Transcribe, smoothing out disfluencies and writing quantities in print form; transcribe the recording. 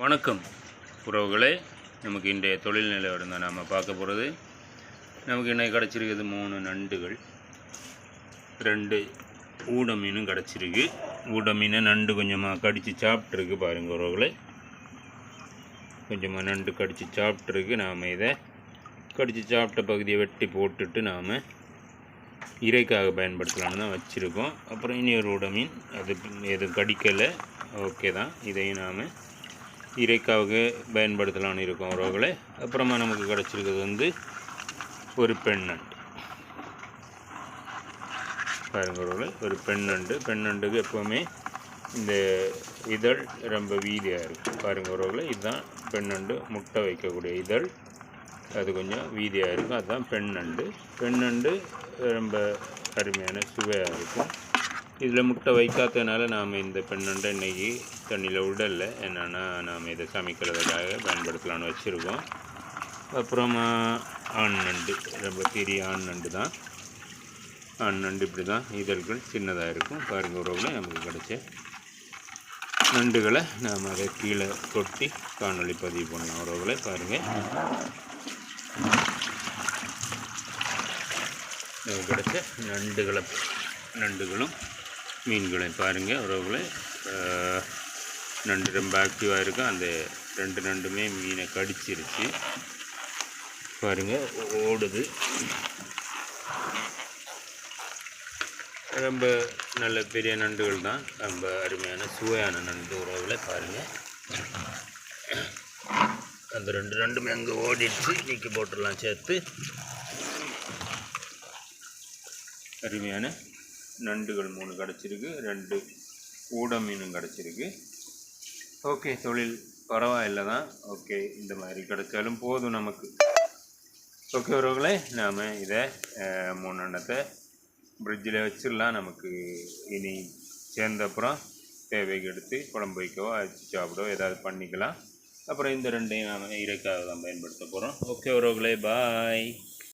வணக்கம் உறவுகளே. நமக்கு இன்றைய தொழில் நிலவரம் தான் நாம் பார்க்க போகிறது. நமக்கு இன்னைக்கு கிடச்சிருக்குது 3 நண்டுகள், 2 ஊட மீனும் கிடச்சிருக்கு. ஊட மீனை நண்டு கொஞ்சமாக கடித்து சாப்பிட்ருக்கு பாருங்கள் உறவுகளே. கொஞ்சமாக நண்டு கடித்து சாப்பிட்ருக்கு. நாம் இதை கடித்து சாப்பிட்ட பகுதியை வெட்டி போட்டுட்டு நாம் இறைக்காக பயன்படுத்தலான்னு தான் வச்சுருக்கோம். அப்புறம் இனி ஒரு ஊட மீன், அது எதுவும் கடிக்கலை, ஓகே தான். இதையும் நாம் இறைக்காக பயன்படுத்தலான்னு இருக்கோம் உறவுகளே. அப்புறமா நமக்கு கிடச்சிருக்கிறது ஒரு பெண் நண்டு பாருங்க உறவுகளே. ஒரு பெண் நண்டு. பெண் நண்டுக்கு எப்போவுமே இந்த இதழ் ரொம்ப வீதியாக இருக்கும் பாருங்க உறவுகளே. இதுதான் பெண் நண்டு முட்டை வைக்கக்கூடிய இதழ், அது கொஞ்சம் வீதியாக இருக்கும். அதுதான் பெண் நண்டு. பெண் நண்டு ரொம்ப அருமையான சுவையாக இருக்கும். இதில் முட்டை வைக்காததுனால நாம் இந்த பெண் நண்டை இன்றைக்கி தண்ணியில் விடலை. என்னென்னா நாம் இதை சமைக்கிறதுக்காக பயன்படுத்தலான்னு வச்சுருக்கோம். அப்புறமா ஆண் நண்டு, ரொம்ப பெரிய ஆண் நண்டு தான். ஆண் நண்டு இப்படி தான் இதழ்கள் சின்னதாக இருக்கும் பாருங்கள் உறவுகளை. நமக்கு கிடைச்ச நண்டுகளை நாம் அதை கீழே கொட்டி காணொளி பதிவு பண்ணலாம் உறவுகளை. பாருங்கள், நமக்கு கிடைச்ச நண்டுகளும் மீன்களையும் பாருங்கள் உறவுகளை. நண்டு ரொம்ப ஆக்டிவாக இருக்கும். அந்த 2 நண்டுமே மீனை கடிச்சிருச்சு பாருங்கள், ஓடுது. ரொம்ப நல்ல பெரிய நண்டுகள் தான், ரொம்ப அருமையான சுவையான நண்டு உறவுகளை. பாருங்கள், அந்த 2 நண்டுமே அங்கே ஓடிடுச்சு. நீக்கி போட்டுடலாம் சேர்த்து. அருமையான நண்டுகள் 3 கிடச்சிருக்கு, 2 ஊட மீனும் கிடச்சிருக்கு. ஓகே, தொழில் பரவாயில்லை தான். ஓகே, இந்த மாதிரி கிடைச்சாலும் போதும் நமக்கு. ஓகே உறவுகளே, நாம் இதை 3 எண்ணத்தை ஃப்ரிட்ஜில் வச்சிடலாம். நமக்கு இனி சேர்ந்தப்புறம் தேவைக்கு எடுத்து குழம்பு வைக்கவோ அரைச்சி சாப்பிடவோ ஏதாவது பண்ணிக்கலாம். அப்புறம் இந்த 2ஐயும் நாம் இறைக்காக தான் பயன்படுத்த போகிறோம். ஓகே உறவுகளே, பாய்.